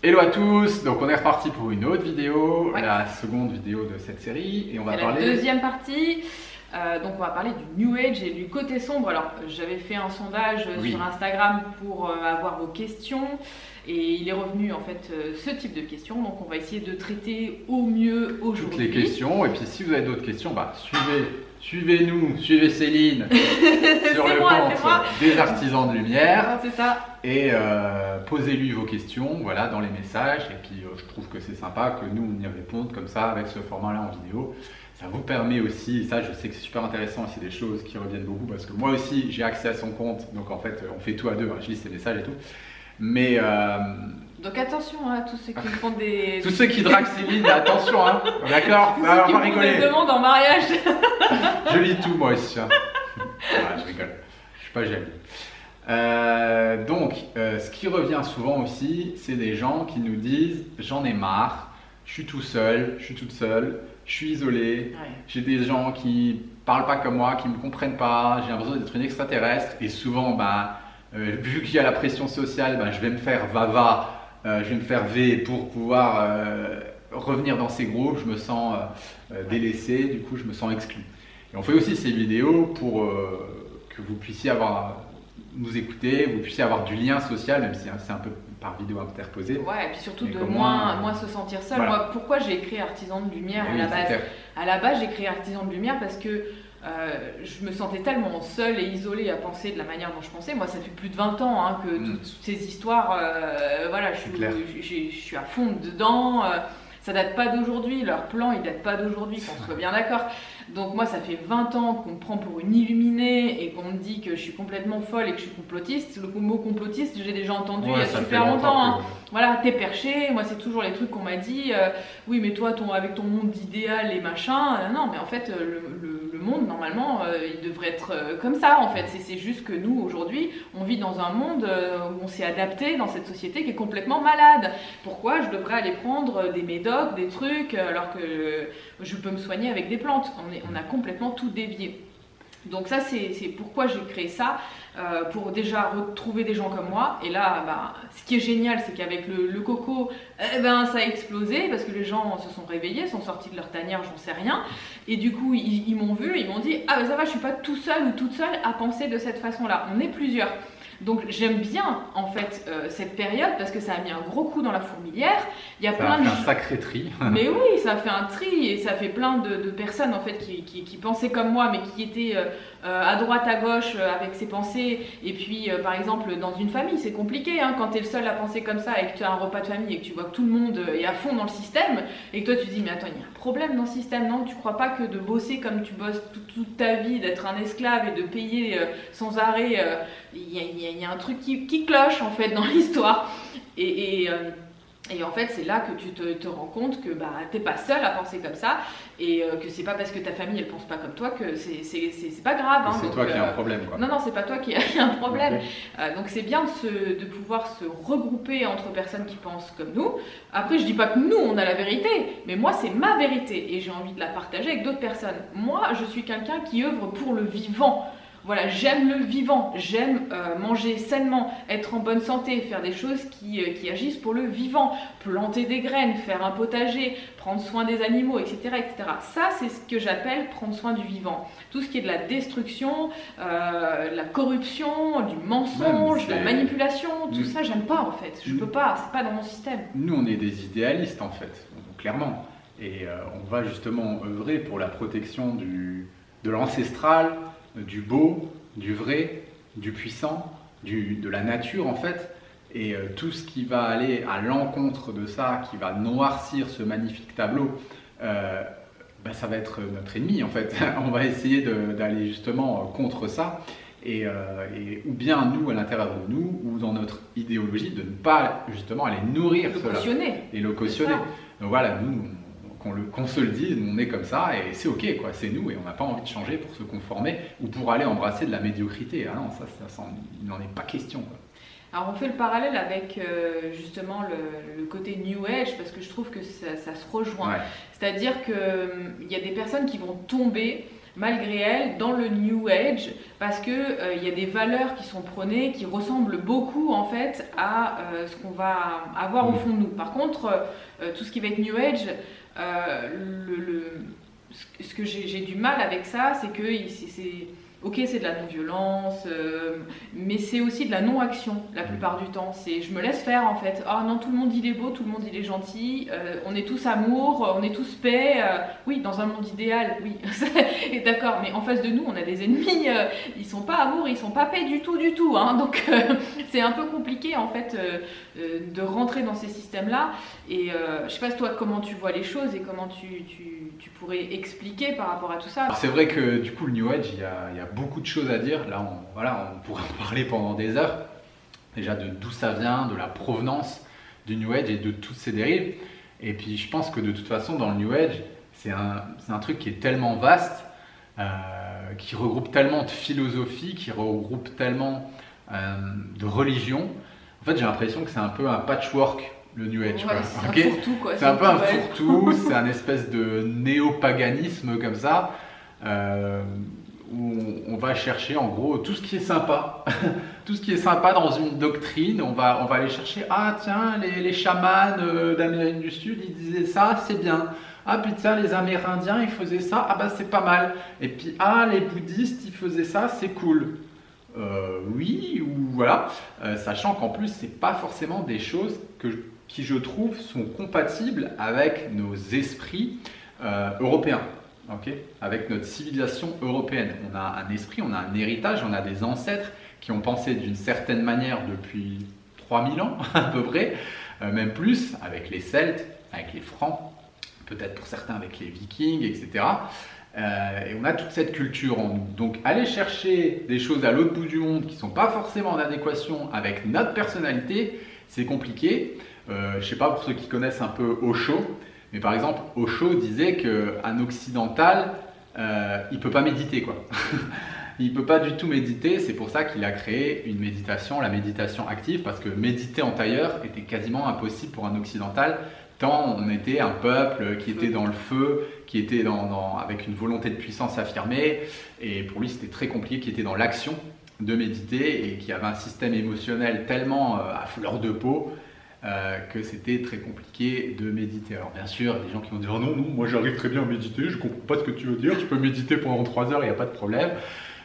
Hello à tous, donc on est reparti pour une autre vidéo, Ouais. la seconde vidéo de cette série et on va C'est parler... la deuxième partie. Donc on va parler du New Age et du côté sombre. Alors j'avais fait un sondage Oui. sur Instagram pour avoir vos questions et il est revenu en fait ce type de questions. Donc on va essayer de traiter au mieux toutes aujourd'hui. les questions et puis si vous avez d'autres questions, suivez-nous, suivez Céline sur C'est le moi, compte c'est moi. des artisans de lumière Ah, c'est ça. et posez-lui vos questions voilà, dans les messages et puis je trouve que c'est sympa que nous on y réponde comme ça avec ce format-là en vidéo. Ça vous permet aussi, ça je sais que c'est super intéressant, c'est des choses qui reviennent beaucoup parce que moi aussi j'ai accès à son compte, donc en fait on fait tout à deux, hein, je lis ses messages et tout. Mais Donc attention à tous ceux qui font des... tous ceux qui draguent Céline, attention, hein, d'accord, Tous on ceux qui va font rigoler. des demandes en mariage. Je lis tout moi aussi. Hein. Voilà, je rigole, je suis pas jaloux. Donc, ce qui revient souvent aussi, c'est des gens qui nous disent j'en ai marre, je suis tout seul, je suis toute seule, je suis isolé, Ouais. j'ai des gens qui parlent pas comme moi, qui me comprennent pas, j'ai l'impression d'être une extraterrestre et souvent, vu qu'il y a la pression sociale, je vais me faire va-va, je vais me faire V pour pouvoir revenir dans ces groupes, je me sens délaissé, du coup je me sens exclu. Et on fait aussi ces vidéos pour que vous puissiez nous écouter, vous puissiez avoir du lien social, même si c'est un peu par vidéo interposée. Ouais, et puis surtout Et de comment, moins se sentir seul. voilà. Moi, pourquoi j'ai écrit Artisan de Lumière Et à oui, la c'est base? clair. À la base, j'ai créé Artisan de Lumière parce que je me sentais tellement seule et isolée à penser de la manière dont je pensais. Moi, ça fait plus de 20 ans hein, que toutes ces histoires, voilà, C'est clair. je suis à fond dedans. Ça date pas d'aujourd'hui, leur plan il date pas d'aujourd'hui, qu'on soit bien d'accord. Donc moi ça fait 20 ans qu'on me prend pour une illuminée et qu'on me dit que je suis complètement folle et que je suis complotiste. Le mot complotiste j'ai déjà entendu il y a ça fait super longtemps. Hein. que- Voilà, t'es perché, moi c'est toujours les trucs qu'on m'a dit, oui mais toi avec ton monde idéal et machin, non mais en fait le monde normalement il devrait être comme ça en fait, c'est juste que nous aujourd'hui on vit dans un monde où on s'est adapté dans cette société qui est complètement malade. Pourquoi je devrais aller prendre des médocs, des trucs alors que je peux me soigner avec des plantes? On a complètement tout dévié. Donc ça c'est pourquoi j'ai créé ça, pour déjà retrouver des gens comme moi. Et là ce qui est génial c'est qu'avec le coco ça a explosé parce que les gens se sont réveillés, sont sortis de leur tanière, j'en sais rien, et du coup ils m'ont vu, ils m'ont dit ah ça va, je suis pas tout seul ou toute seule à penser de cette façon là, on est plusieurs. Donc j'aime bien en fait cette période parce que ça a mis un gros coup dans la fourmilière. Il y a Ça plein a de fait un sacré tri. mais oui, ça fait un tri et ça fait plein de personnes en fait qui pensaient comme moi mais qui étaient à droite à gauche avec ses pensées. Et puis par exemple dans une famille c'est compliqué hein, quand tu es le seul à penser comme ça et que tu as un repas de famille et que tu vois que tout le monde est à fond dans le système et que toi tu te dis mais attends il y a un problème dans le système, non? Tu crois pas que de bosser comme tu bosses toute ta vie, d'être un esclave et de payer sans arrêt, il y a un truc qui cloche en fait dans l'histoire. Et en fait, c'est là que tu te rends compte que t'es pas seul à penser comme ça et que c'est pas parce que ta famille elle pense pas comme toi que c'est pas grave. Hein, C'est donc, toi qui as un problème, quoi. Non, c'est pas toi qui a un problème. Ok. Donc c'est bien de pouvoir se regrouper entre personnes qui pensent comme nous. Après, je dis pas que nous on a la vérité, mais moi c'est ma vérité et j'ai envie de la partager avec d'autres personnes. Moi, je suis quelqu'un qui œuvre pour le vivant. Voilà, j'aime le vivant, j'aime manger sainement, être en bonne santé, faire des choses qui agissent pour le vivant, planter des graines, faire un potager, prendre soin des animaux, etc. etc. Ça, c'est ce que j'appelle prendre soin du vivant. Tout ce qui est de la destruction, la corruption, du mensonge, de la manipulation, tout ça, j'aime pas en fait. Je peux pas, c'est pas dans mon système. Nous, on est des idéalistes en fait, clairement. Et on va justement œuvrer pour la protection de l'ancestral, du beau, du vrai, du puissant, de la nature en fait. Et tout ce qui va aller à l'encontre de ça, qui va noircir ce magnifique tableau, ça va être notre ennemi en fait. On va essayer d'aller justement contre ça. Et ou bien nous à l'intérieur de nous ou dans notre idéologie de ne pas justement aller nourrir Le cela cautionner. et le cautionner. Donc voilà, nous qu'on se le dise, on est comme ça et c'est ok quoi, c'est nous et on n'a pas envie de changer pour se conformer ou pour aller embrasser de la médiocrité. Ah non, il n'en est pas question, quoi. Alors on fait le parallèle avec justement le côté New Age parce que je trouve que ça se rejoint. Ouais. C'est-à-dire qu'il y a des personnes qui vont tomber malgré elle, dans le New Age, parce que il y a des valeurs qui sont prônées, qui ressemblent beaucoup en fait à ce qu'on va avoir au fond de nous. Par contre, tout ce qui va être New Age, ce que j'ai du mal avec ça, c'est que ok, c'est de la non-violence, mais c'est aussi de la non-action la plupart du temps. Je me laisse faire en fait. Ah non, tout le monde il est beau, tout le monde il est gentil, on est tous amour, on est tous paix. Oui, dans un monde idéal, oui, et d'accord, mais en face de nous, on a des ennemis, ils sont pas amour, ils sont pas paix du tout. Hein, donc c'est un peu compliqué en fait de rentrer dans ces systèmes-là. Et je sais pas toi comment tu vois les choses et comment tu pourrais expliquer par rapport à tout ça. C'est vrai que du coup le New Age, il y a beaucoup de choses à dire. Là, on pourrait en parler pendant des heures. Déjà de d'où ça vient, de la provenance du New Age et de toutes ses dérives. Et puis je pense que de toute façon dans le New Age, c'est un truc qui est tellement vaste, qui regroupe tellement de philosophies, qui regroupe tellement de religions. En fait, j'ai l'impression que c'est un peu un patchwork, le New Age. Ouais, c'est un fourre-tout, quoi. C'est un peu un fourre-tout, c'est un espèce de néo-paganisme comme ça, où on va chercher en gros tout ce qui est sympa. Tout ce qui est sympa dans une doctrine, on va aller chercher, ah tiens, les chamans d'Amérique du Sud, ils disaient ça, c'est bien. Ah puis tiens, les Amérindiens, ils faisaient ça, ah bah c'est pas mal. Et puis, ah, les bouddhistes, ils faisaient ça, c'est cool. Oui, ou voilà, sachant qu'en plus, c'est pas forcément des choses qui, je trouve, sont compatibles avec nos esprits européens, okay, avec notre civilisation européenne. On a un esprit, on a un héritage, on a des ancêtres qui ont pensé d'une certaine manière depuis 3000 ans, à peu près, même plus, avec les Celtes, avec les Francs, peut-être pour certains avec les Vikings, etc. Et on a toute cette culture en nous. Donc aller chercher des choses à l'autre bout du monde qui ne sont pas forcément en adéquation avec notre personnalité, c'est compliqué. Je ne sais pas pour ceux qui connaissent un peu Osho, mais par exemple Osho disait qu'un occidental, il ne peut pas méditer, quoi. Il ne peut pas du tout méditer, c'est pour ça qu'il a créé une méditation, la méditation active, parce que méditer en tailleur était quasiment impossible pour un occidental, tant on était un peuple qui était dans le feu, qui était avec une volonté de puissance affirmée, et pour lui c'était très compliqué, qui était dans l'action de méditer, et qui avait un système émotionnel tellement à fleur de peau, que c'était très compliqué de méditer. Alors bien sûr, il y a des gens qui vont dire oh non, moi j'arrive très bien à méditer, je comprends pas ce que tu veux dire, tu peux méditer pendant 3 heures, il n'y a pas de problème.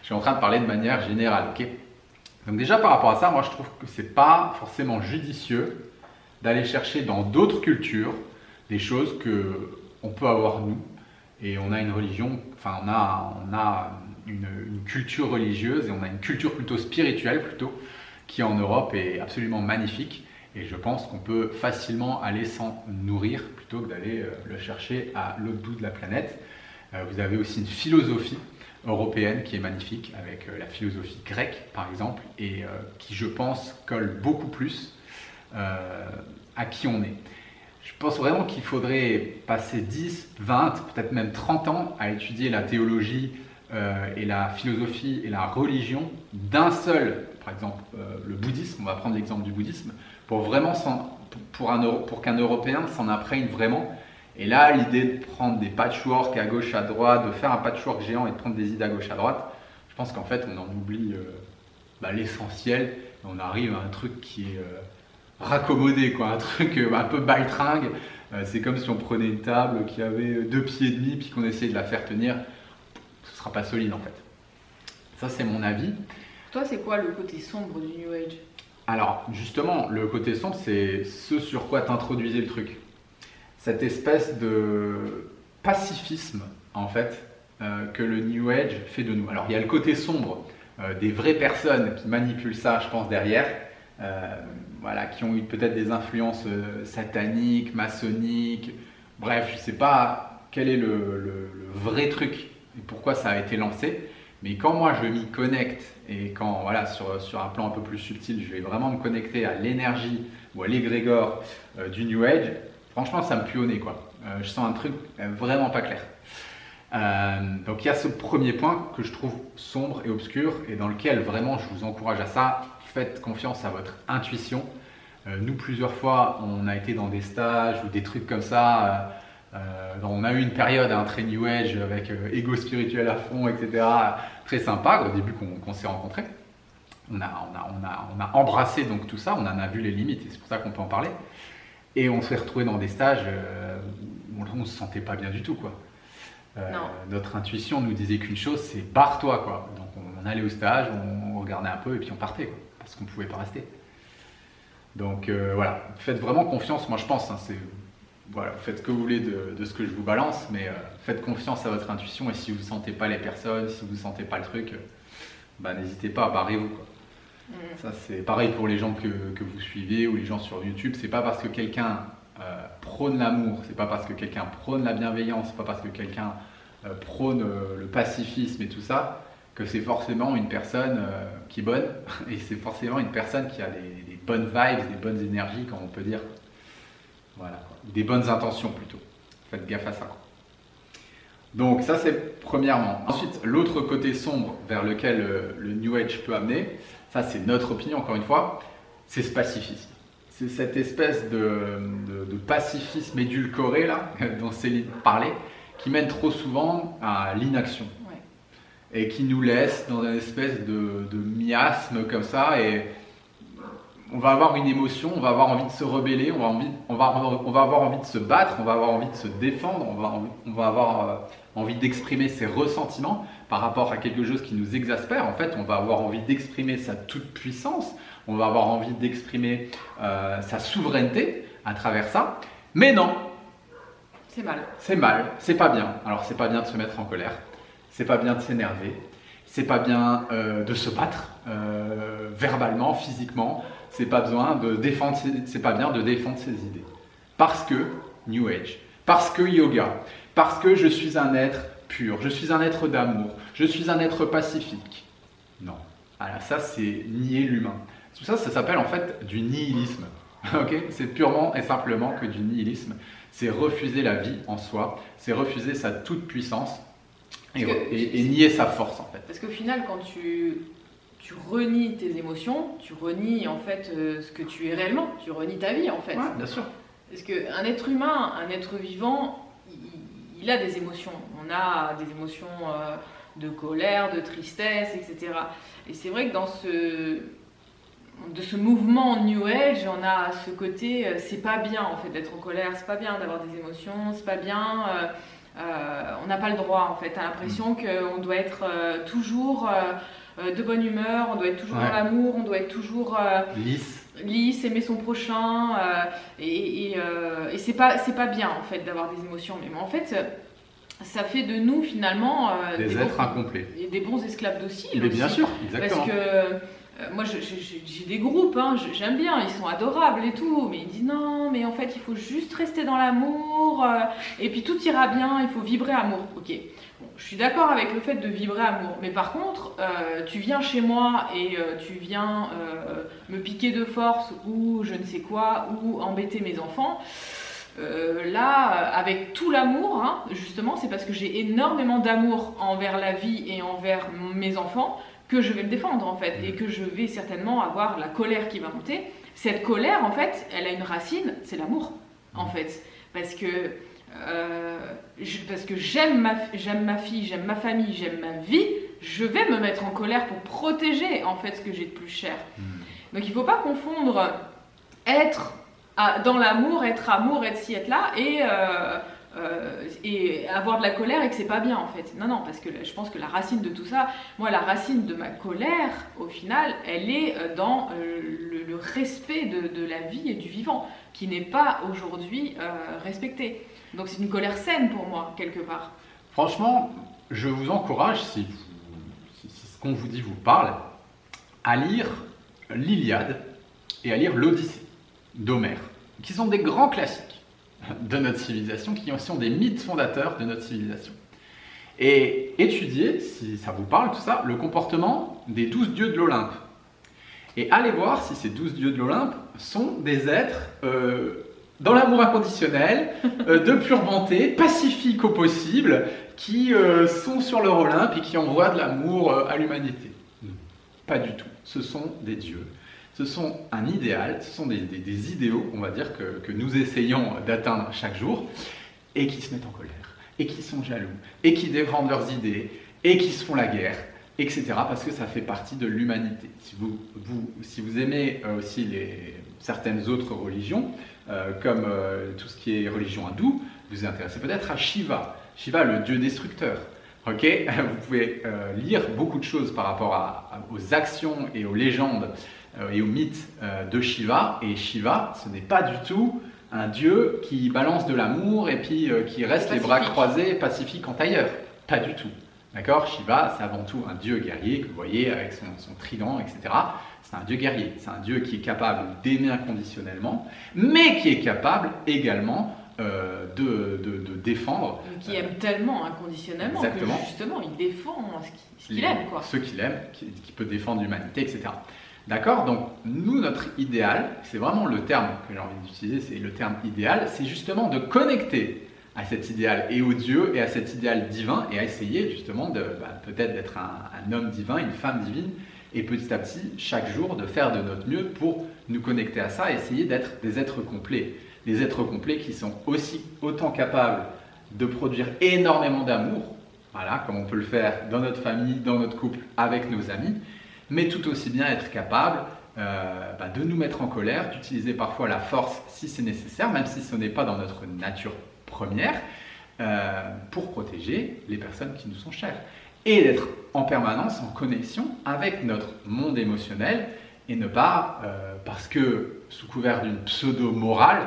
Je suis en train de parler de manière générale, ok? Donc déjà par rapport à ça, moi je trouve que c'est pas forcément judicieux d'aller chercher dans d'autres cultures des choses que on peut avoir nous. Et on a une religion, enfin on a une culture religieuse et on a une culture plutôt spirituelle qui en Europe est absolument magnifique. Et je pense qu'on peut facilement aller s'en nourrir plutôt que d'aller le chercher à l'autre bout de la planète. Vous avez aussi une philosophie européenne qui est magnifique, avec la philosophie grecque par exemple, et qui je pense colle beaucoup plus à qui on est. Je pense vraiment qu'il faudrait passer 10, 20, peut-être même 30 ans à étudier la théologie et la philosophie et la religion d'un seul, par exemple le bouddhisme, on va prendre l'exemple du bouddhisme, pour qu'un Européen s'en imprègne vraiment. Et là, l'idée de prendre des patchworks à gauche, à droite, de faire un patchwork géant et de prendre des idées à gauche, à droite, je pense qu'en fait, on en oublie l'essentiel et on arrive à un truc qui est raccommodé, quoi, un truc un peu baltringue. C'est comme si on prenait une table qui avait 2 pieds et demi puis qu'on essayait de la faire tenir. Ce ne sera pas solide en fait. Ça, c'est mon avis. Toi, c'est quoi le côté sombre du New Age? Alors, justement, le côté sombre, c'est ce sur quoi t'introduisais le truc. Cette espèce de pacifisme, en fait, que le New Age fait de nous. Alors, il y a le côté sombre des vraies personnes qui manipulent ça, je pense, derrière, voilà, qui ont eu peut-être des influences sataniques, maçonniques, bref, je ne sais pas quel est le vrai truc et pourquoi ça a été lancé, mais quand moi je m'y connecte et quand, voilà, sur un plan un peu plus subtil, je vais vraiment me connecter à l'énergie ou à l'égrégore du New Age, franchement, ça me pue au nez, quoi. Je sens un truc vraiment pas clair. Donc il y a ce premier point que je trouve sombre et obscur et dans lequel vraiment je vous encourage à ça. Faites confiance à votre intuition. Nous, plusieurs fois, on a été dans des stages ou des trucs comme ça On a eu une période très New Age avec ego spirituel à fond, etc. Très sympa au début qu'on s'est rencontrés. On a embrassé donc tout ça, on en a vu les limites et c'est pour ça qu'on peut en parler. Et on s'est retrouvés dans des stages où on ne se sentait pas bien du tout, quoi. Notre intuition nous disait qu'une chose, c'est barre-toi, quoi. Donc on allait au stage, on regardait un peu et puis on partait, quoi, parce qu'on ne pouvait pas rester. Donc voilà, faites vraiment confiance, moi je pense, hein, voilà, faites ce que vous voulez de ce que je vous balance, mais faites confiance à votre intuition et si vous ne sentez pas les personnes, si vous ne sentez pas le truc, n'hésitez pas, barrez-vous, quoi. Ça c'est pareil pour les gens que vous suivez ou les gens sur YouTube, c'est pas parce que quelqu'un prône l'amour, c'est pas parce que quelqu'un prône la bienveillance, c'est pas parce que quelqu'un prône le pacifisme et tout ça, que c'est forcément une personne qui est bonne, et c'est forcément une personne qui a des bonnes vibes, des bonnes énergies, comme on peut dire. Voilà, quoi. Des bonnes intentions plutôt. Faites gaffe à ça, quoi. Donc ça c'est premièrement. Ensuite, l'autre côté sombre vers lequel le New Age peut amener, ça c'est notre opinion encore une fois, c'est ce pacifisme. C'est cette espèce de pacifisme édulcoré là, dont Céline parlait, qui mène trop souvent à l'inaction. Et qui nous laisse dans une espèce de miasme comme ça, et on va avoir une émotion, on va avoir envie de se rebeller, on va avoir envie de se battre, on va avoir envie de se défendre, on va avoir envie d'exprimer ses ressentiments par rapport à quelque chose qui nous exaspère. En fait, on va avoir envie d'exprimer sa toute-puissance, on va avoir envie d'exprimer sa souveraineté à travers ça, mais non. C'est mal. C'est mal, c'est pas bien. Alors c'est pas bien de se mettre en colère, c'est pas bien de s'énerver, c'est pas bien de se battre verbalement, physiquement, c'est pas bien de défendre ses idées. Parce que New Age, parce que yoga, parce que je suis un être pur, je suis un être d'amour, je suis un être pacifique. Non, alors ça c'est nier l'humain. Tout ça, ça s'appelle en fait du nihilisme. Okay, c'est purement et simplement que du nihilisme. C'est refuser la vie en soi, c'est refuser sa toute-puissance et nier sa force en fait. Parce qu'au final, quand tu renies tes émotions, tu renies en fait ce que tu es réellement, tu renies ta vie en fait. Ouais, bien sûr. Parce qu'un être humain, un être vivant, il a des émotions. On a des émotions de colère, de tristesse, etc. Et c'est vrai que de ce mouvement New Age, on a ce côté, c'est pas bien en fait d'être en colère, c'est pas bien d'avoir des émotions, c'est pas bien, on n'a pas le droit en fait. T'as l'impression qu'on doit être toujours de bonne humeur, on doit être toujours dans l'amour, on doit être toujours lisse, aimer son prochain, et c'est pas bien en fait d'avoir des émotions. Mais en fait, ça fait de nous finalement des êtres incomplets et des bons esclaves docile. Mais bien sûr, exactement. Parce que moi j'ai des groupes, hein, j'aime bien, ils sont adorables et tout, mais ils disent non, mais en fait il faut juste rester dans l'amour, et puis tout ira bien, il faut vibrer amour. Ok, bon, je suis d'accord avec le fait de vibrer amour, mais par contre, tu viens chez moi et tu viens me piquer de force ou je ne sais quoi, ou embêter mes enfants. Là, avec tout l'amour, hein, justement, c'est parce que j'ai énormément d'amour envers la vie et envers mes enfants que je vais me défendre en fait, et que je vais certainement avoir la colère qui va monter. Cette colère, en fait, elle a une racine, c'est l'amour, en fait, parce que j'aime ma fille, j'aime ma famille, j'aime ma vie, je vais me mettre en colère pour protéger en fait ce que j'ai de plus cher. Donc il ne faut pas confondre être dans l'amour, être amour, être ci, être là, et avoir de la colère et que c'est pas bien en fait. Non, parce que je pense que la racine de tout ça, moi la racine de ma colère, au final, elle est dans le respect de la vie et du vivant, qui n'est pas aujourd'hui respecté. Donc c'est une colère saine pour moi, quelque part. Franchement, je vous encourage, si ce qu'on vous dit vous parle, à lire l'Iliade et à lire l'Odyssée d'Homère, qui sont des grands classiques de notre civilisation, qui sont des mythes fondateurs de notre civilisation. Et étudiez, si ça vous parle, tout ça, le comportement des 12 dieux de l'Olympe. Et allez voir si ces 12 dieux de l'Olympe sont des êtres dans l'amour inconditionnel, de pure bonté, pacifiques au possible, qui sont sur leur Olympe et qui envoient de l'amour à l'humanité. Pas du tout. Ce sont des dieux. Ce sont un idéal, ce sont des idéaux, on va dire, que nous essayons d'atteindre chaque jour. et qui se mettent en colère, et qui sont jaloux, et qui défendent leurs idées, et qui se font la guerre, etc. Parce que ça fait partie de l'humanité. Si vous aimez aussi certaines autres religions, comme tout ce qui est religion hindoue, vous vous intéressez peut-être à Shiva. Shiva, le dieu destructeur. Ok, vous pouvez lire beaucoup de choses par rapport aux actions et aux légendes et aux mythes de Shiva. Et Shiva, ce n'est pas du tout un dieu qui balance de l'amour et puis qui reste les bras croisés, pacifique en tailleur. Pas du tout. D'accord? Shiva, c'est avant tout un dieu guerrier que vous voyez avec son trident, etc. C'est un dieu guerrier. C'est un dieu qui est capable d'aimer inconditionnellement, mais qui est capable également de défendre. Qui aime tellement inconditionnellement exactement. Que justement il défend ce qu'il aime. Ceux qu'il aime, qui peut défendre l'humanité, etc. D'accord? Donc nous, notre idéal, c'est vraiment le terme que j'ai envie d'utiliser, c'est le terme idéal, c'est justement de connecter à cet idéal et au Dieu et à cet idéal divin et à essayer justement peut-être d'être un homme divin, une femme divine et petit à petit, chaque jour, de faire de notre mieux pour nous connecter à ça et essayer d'être des êtres complets. Des êtres complets qui sont autant capables de produire énormément d'amour, voilà, comme on peut le faire dans notre famille, dans notre couple, avec nos amis, mais tout aussi bien être capable de nous mettre en colère, d'utiliser parfois la force si c'est nécessaire, même si ce n'est pas dans notre nature première, pour protéger les personnes qui nous sont chères. Et d'être en permanence en connexion avec notre monde émotionnel et ne pas, parce que sous couvert d'une pseudo-morale,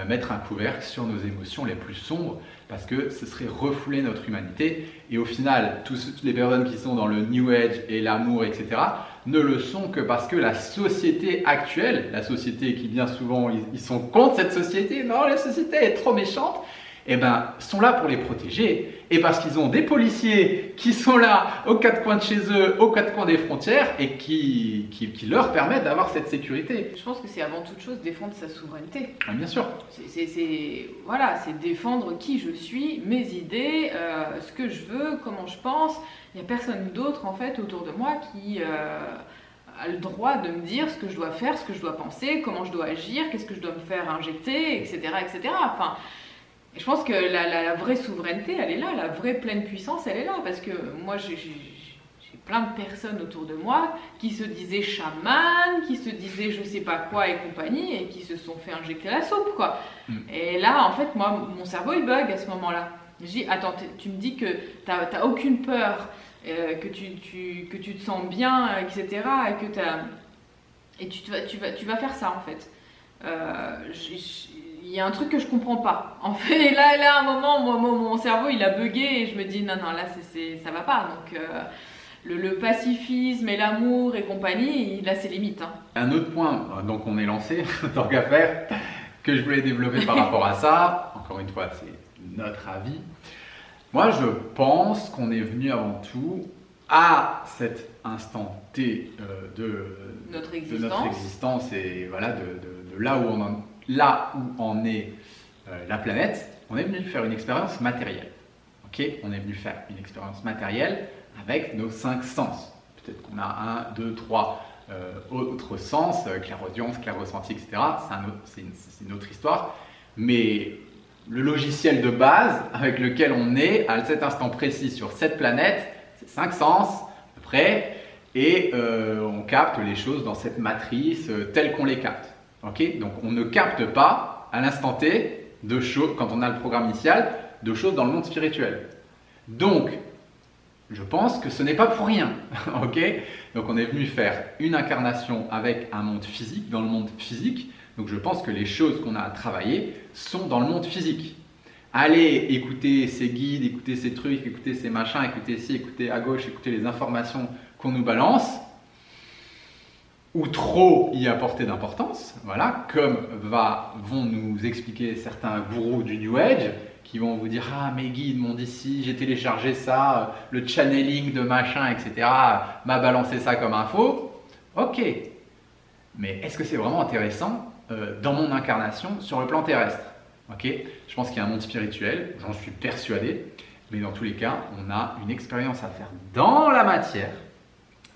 mettre un couvercle sur nos émotions les plus sombres, parce que ce serait refouler notre humanité. Et au final, toutes les personnes qui sont dans le New Age et l'amour, etc., ne le sont que parce que la société actuelle, la société qui bien souvent, ils sont contre cette société, non, la société est trop méchante, eh ben, sont là pour les protéger. Et parce qu'ils ont des policiers qui sont là aux quatre coins de chez eux, aux quatre coins des frontières, et qui leur permettent d'avoir cette sécurité. Je pense que c'est avant toute chose défendre sa souveraineté. Ah, bien sûr. Voilà, c'est défendre qui je suis, mes idées, ce que je veux, comment je pense. Il n'y a personne d'autre en fait autour de moi qui a le droit de me dire ce que je dois faire, ce que je dois penser, comment je dois agir, qu'est-ce que je dois me faire injecter, etc. etc. Enfin, je pense que la vraie souveraineté, elle est là, la vraie pleine puissance, elle est là, parce que moi, j'ai plein de personnes autour de moi qui se disaient chamanes, qui se disaient je sais pas quoi et compagnie, et qui se sont fait injecter la soupe, quoi. Et là, en fait, moi, mon cerveau, il bug à ce moment-là. Je dis, attends, tu me dis que t'as aucune peur, que tu te sens bien, etc., et tu vas faire ça, en fait. Il y a un truc que je comprends pas. En fait, là à un moment, mon cerveau, il a bugué et je me dis, non, là, ça va pas. Donc, le pacifisme et l'amour et compagnie, là, c'est limite. Hein. Un autre point, donc on est lancé, tant qu'à faire, que je voulais développer par rapport à ça, encore une fois, c'est notre avis. Moi, je pense qu'on est venu avant tout à cet instant T de notre existence et voilà, de là où en est la planète. On est venu faire une expérience matérielle. Okay, on est venu faire une expérience matérielle avec nos 5 sens. Peut-être qu'on a 1, 2, 3 autres sens, clairaudience, clair-ressenti, etc. C'est une autre histoire. Mais le logiciel de base avec lequel on est à cet instant précis sur cette planète, c'est 5 sens à peu près, et on capte les choses dans cette matrice telle qu'on les capte. Okay, donc on ne capte pas à l'instant T de choses, quand on a le programme initial, de choses dans le monde spirituel. Donc, je pense que ce n'est pas pour rien. Okay, donc on est venu faire une incarnation avec un monde physique, dans le monde physique. Donc je pense que les choses qu'on a à travailler sont dans le monde physique. Allez écouter ces guides, écouter ces trucs, écouter ces machins, écouter ci, écouter à gauche, écouter les informations qu'on nous balance, ou trop y apporter d'importance, voilà, comme vont nous expliquer certains gourous du New Age, qui vont vous dire « Ah, mes guides m'ont dit ci, j'ai téléchargé ça, le channeling de machin, etc. m'a balancé ça comme info. » Ok, mais est-ce que c'est vraiment intéressant dans mon incarnation sur le plan terrestre? Ok, je pense qu'il y a un monde spirituel, j'en suis persuadé, mais dans tous les cas, on a une expérience à faire dans la matière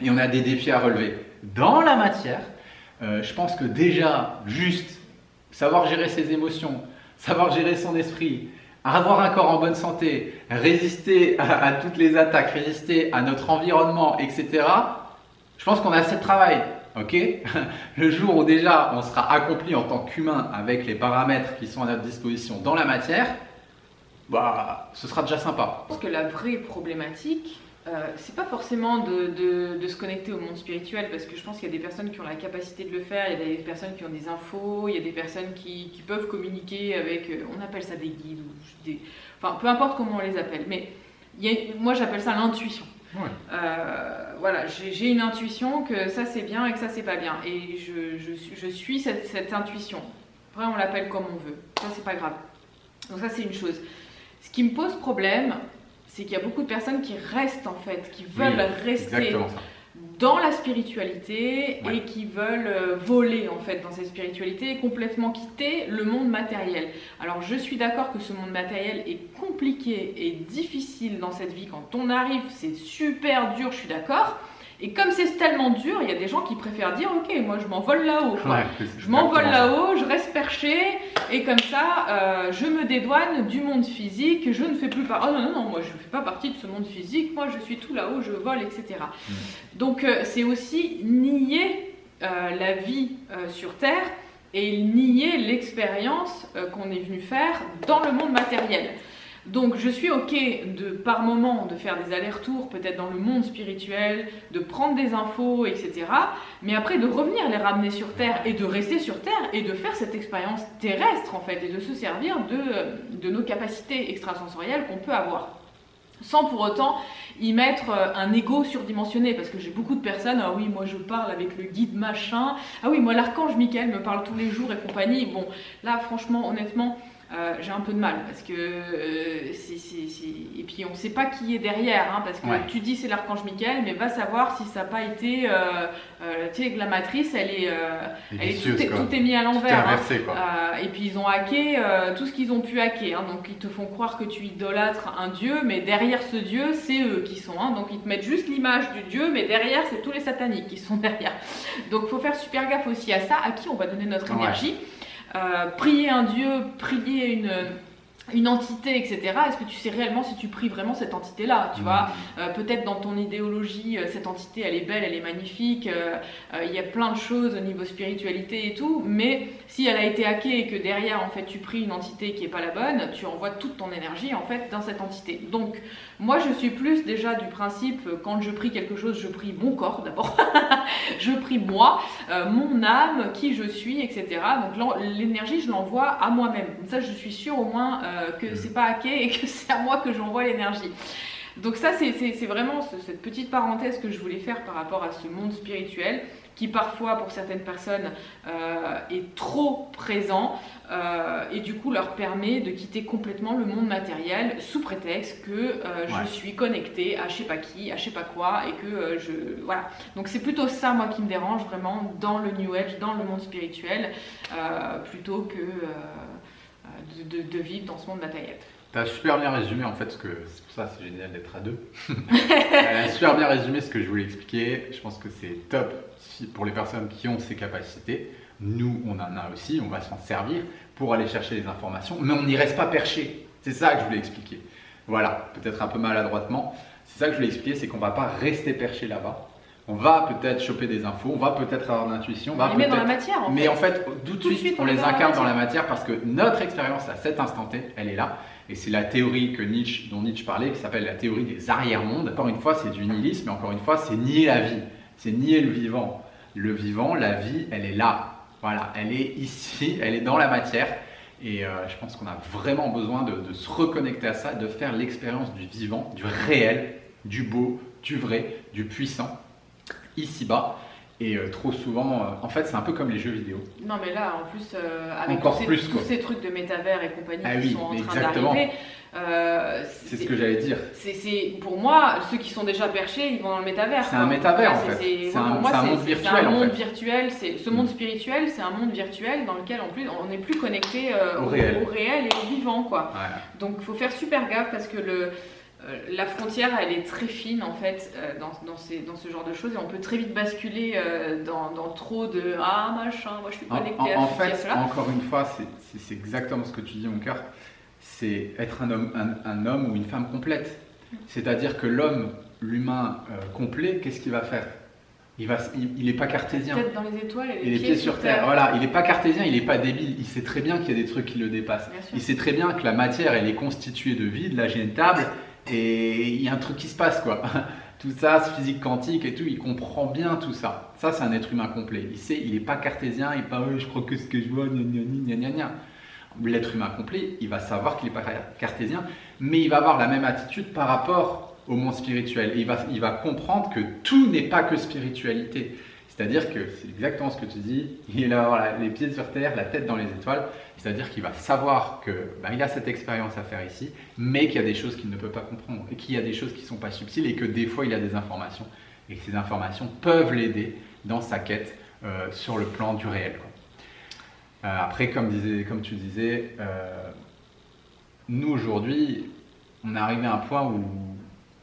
et on a des défis à relever dans la matière. Je pense que déjà, juste savoir gérer ses émotions, savoir gérer son esprit, avoir un corps en bonne santé, résister à toutes les attaques, résister à notre environnement, etc., je pense qu'on a assez de travail. Ok. Le jour où déjà on sera accompli en tant qu'humain avec les paramètres qui sont à notre disposition dans la matière, bah, ce sera déjà sympa. Je pense que la vraie problématique, c'est pas forcément de se connecter au monde spirituel, parce que je pense qu'il y a des personnes qui ont la capacité de le faire, il y a des personnes qui ont des infos, il y a des personnes qui peuvent communiquer avec, on appelle ça des guides, enfin peu importe comment on les appelle, mais moi j'appelle ça l'intuition. Ouais. Voilà, j'ai une intuition que ça c'est bien et que ça c'est pas bien, et je suis cette intuition. Après on l'appelle comme on veut, ça c'est pas grave. Donc ça c'est une chose. Ce qui me pose problème, c'est qu'il y a beaucoup de personnes qui restent en fait, qui veulent rester dans la spiritualité et qui veulent voler en fait dans cette spiritualité et complètement quitter le monde matériel. Alors je suis d'accord que ce monde matériel est compliqué et difficile dans cette vie. Quand on arrive, c'est super dur, je suis d'accord. Et comme c'est tellement dur, il y a des gens qui préfèrent dire ok, moi je m'envole là-haut. Ouais, je m'envole là-haut, je reste perché et comme ça, je me dédouane du monde physique. Je ne fais plus partie. Oh non, moi je ne fais pas partie de ce monde physique. Moi je suis tout là-haut, je vole, etc. Donc c'est aussi nier la vie sur Terre et nier l'expérience qu'on est venu faire dans le monde matériel. Donc je suis ok par moment de faire des allers-retours peut-être dans le monde spirituel, de prendre des infos, etc. Mais après de revenir les ramener sur Terre et de rester sur Terre et de faire cette expérience terrestre en fait et de se servir de nos capacités extrasensorielles qu'on peut avoir. Sans pour autant y mettre un ego surdimensionné, parce que j'ai beaucoup de personnes, ah oui moi je parle avec le guide machin, ah oui moi l'archange Michael me parle tous les jours et compagnie. Bon là franchement honnêtement j'ai un peu de mal parce que et puis on sait pas qui est derrière hein, parce que tu dis c'est l'archange Michael mais va savoir si ça n'a pas été tu sais que la matrice elle est tout est mis à l'envers et puis ils ont hacké tout ce qu'ils ont pu hacker hein, donc ils te font croire que tu idolâtres un dieu mais derrière ce dieu c'est eux qui sont hein, donc ils te mettent juste l'image du dieu mais derrière c'est tous les sataniques qui sont derrière, donc faut faire super gaffe aussi à ça, à qui on va donner notre énergie. Prier un dieu, prier une entité, etc. Est-ce que tu sais réellement si tu pries vraiment cette entité-là, tu vois peut-être dans ton idéologie, cette entité, elle est belle, elle est magnifique, il y a plein de choses au niveau spiritualité et tout, mais si elle a été hackée et que derrière, en fait, tu pries une entité qui n'est pas la bonne, tu envoies toute ton énergie, en fait, dans cette entité. Donc, moi, je suis plus déjà du principe, quand je prie quelque chose, je prie mon corps d'abord, je prie moi, mon âme, qui je suis, etc. Donc, l'énergie, je l'envoie à moi-même. Ça, je suis sûre au moins que c'est pas hacké et que c'est à moi que j'envoie l'énergie. Donc ça, c'est vraiment cette petite parenthèse que je voulais faire par rapport à ce monde spirituel qui parfois, pour certaines personnes, est trop présent et du coup leur permet de quitter complètement le monde matériel sous prétexte que je suis connectée à je sais pas qui, à je sais pas quoi et que voilà. Donc c'est plutôt ça, moi, qui me dérange vraiment dans le New Age, dans le monde spirituel, plutôt que de vivre dans ce monde matériel. Tu as super bien résumé en fait, c'est pour ça c'est génial d'être à deux. Tu as super bien résumé ce que je voulais expliquer. Je pense que c'est top pour les personnes qui ont ces capacités. Nous, on en a aussi, on va s'en servir pour aller chercher les informations, mais on n'y reste pas perché. C'est ça que je voulais expliquer. Voilà, peut-être un peu maladroitement. C'est ça que je voulais expliquer, c'est qu'on ne va pas rester perché là-bas. On va peut-être choper des infos, on va peut-être avoir l'intuition. On les met dans la matière, en fait. Mais en fait, tout de suite, on les incarne dans la matière parce que notre expérience à cet instant T, elle est là. Et c'est la théorie dont Nietzsche parlait, qui s'appelle la théorie des arrière-mondes. Encore une fois, c'est du nihilisme, mais encore une fois, c'est nier la vie. C'est nier le vivant. Le vivant, la vie, elle est là. Voilà, elle est ici, elle est dans la matière. Et je pense qu'on a vraiment besoin de se reconnecter à ça, de faire l'expérience du vivant, du réel, du beau, du vrai, du puissant, ici-bas. Et trop souvent, en fait, c'est un peu comme les jeux vidéo. Non, mais là, en plus, avec tous ces trucs de métavers et compagnie qui sont en train d'arriver, c'est ce que j'allais dire. Pour moi, ceux qui sont déjà perchés, ils vont dans le métavers. C'est un métavers, en fait. C'est un monde virtuel. C'est un monde virtuel. Ce monde spirituel, c'est un monde virtuel dans lequel, en plus, on n'est plus connecté au réel et au vivant, quoi. Ouais. Donc, il faut faire super gaffe parce que la frontière, elle est très fine en fait dans ce genre de choses et on peut très vite basculer dans trop de machin, moi je suis connecté à en fait, cela. Encore une fois, c'est exactement ce que tu dis, mon cœur. c'est être un homme ou une femme complète. C'est-à-dire que l'humain complet, qu'est-ce qu'il va faire? Il n'est pas cartésien. Tête dans les étoiles et les pieds sur terre. Voilà, il n'est pas cartésien, il n'est pas débile. Il sait très bien qu'il y a des trucs qui le dépassent. Il sait très bien que la matière, elle est constituée de vide. Là, j'ai une table et il y a un truc qui se passe, quoi. Tout ça, c'est physique quantique et tout, il comprend bien tout ça. Ça, c'est un être humain complet. Il sait, il n'est pas cartésien, il n'est pas je crois que ce que je vois, gna gna gna. L'être humain complet, il va savoir qu'il n'est pas cartésien, mais il va avoir la même attitude par rapport au monde spirituel. Et il va comprendre que tout n'est pas que spiritualité. C'est-à-dire que c'est exactement ce que tu dis, il a voilà, les pieds sur terre, la tête dans les étoiles. C'est-à-dire qu'il va savoir qu'il a cette expérience à faire ici, mais qu'il y a des choses qu'il ne peut pas comprendre, et qu'il y a des choses qui ne sont pas subtiles, et que des fois il a des informations, et que ces informations peuvent l'aider dans sa quête sur le plan du réel, quoi. Après, comme tu disais, nous aujourd'hui, on est arrivé à un point où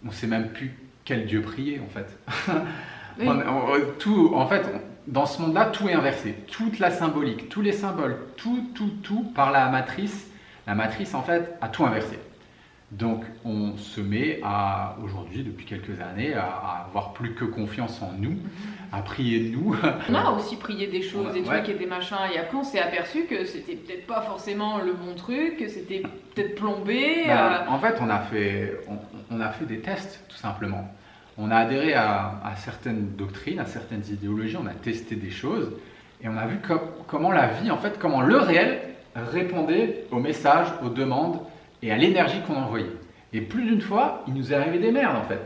on ne sait même plus quel Dieu prier, en fait. Oui. En fait, dans ce monde-là, tout est inversé. Toute la symbolique, tous les symboles, tout par la matrice. La matrice, en fait, a tout inversé. Donc, on se met aujourd'hui, depuis quelques années, à avoir plus que confiance en nous, à prier de nous. On a aussi prié des choses, des trucs et des machins, et après on s'est aperçu que c'était peut-être pas forcément le bon truc, que c'était peut-être plombé. En fait, on a fait des tests, tout simplement. On a adhéré à certaines doctrines, à certaines idéologies, on a testé des choses, et on a vu comment la vie, en fait, comment le réel répondait aux messages, aux demandes, et à l'énergie qu'on envoyait. Et plus d'une fois, il nous est arrivé des merdes, en fait.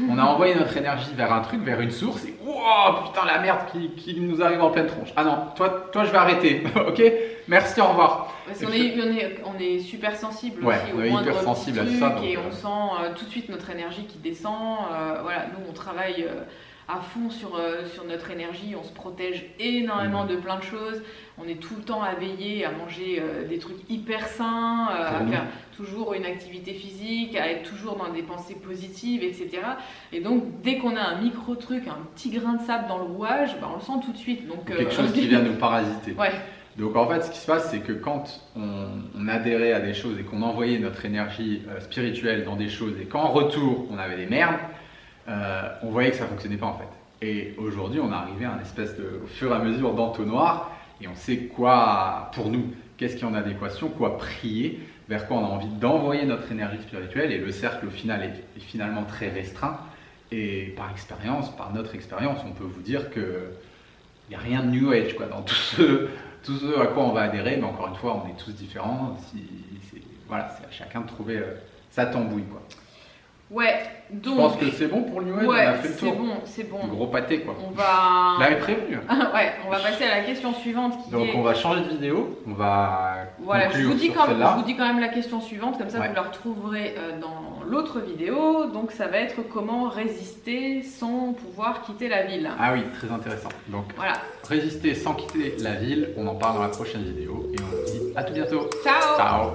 On a envoyé notre énergie vers un truc, vers une source, et wow, putain, la merde qui nous arrive en pleine tronche. Ah non, toi je vais arrêter, ok? Merci, au revoir. Parce on est super sensible aussi on est hyper sensible à ça. Et on sent tout de suite notre énergie qui descend. Voilà, nous, on travaille à fond sur notre énergie, on se protège énormément de plein de choses, on est tout le temps à veiller, à manger des trucs hyper sains, à faire toujours une activité physique, à être toujours dans des pensées positives, etc. Et donc dès qu'on a un micro truc, un petit grain de sable dans le rouage, on le sent tout de suite. Donc, quelque chose qui vient nous parasiter. Ouais. Donc en fait, ce qui se passe, c'est que quand on adhérait à des choses et qu'on envoyait notre énergie spirituelle dans des choses et qu'en retour on avait des merdes, on voyait que ça ne fonctionnait pas en fait. Et aujourd'hui, on est arrivé à un espèce de, au fur et à mesure, d'entonnoir, et on sait quoi, pour nous, qu'est-ce qui est en adéquation, quoi prier, vers quoi on a envie d'envoyer notre énergie spirituelle, et le cercle au final est finalement très restreint. Et par expérience, par notre expérience, on peut vous dire qu'il n'y a rien de New Age quoi, dans tout ce à quoi on va adhérer, mais encore une fois, on est tous différents. Voilà, c'est à chacun de trouver sa tambouille, quoi. Ouais, donc. Je pense que c'est bon pour le New Age, ouais, on a fait le tour. C'est bon. Un gros pâté, quoi. On va. Je l'avais prévenu. Ouais, on va passer à la question suivante donc on va changer de vidéo, on va. Voilà, je vous dis quand même la question suivante, comme ça vous la retrouverez dans l'autre vidéo. Donc ça va être comment résister sans pouvoir quitter la ville. Ah oui, très intéressant. Donc voilà. Résister sans quitter la ville, on en parle dans la prochaine vidéo et on vous dit à tout bientôt. Ciao. Ciao.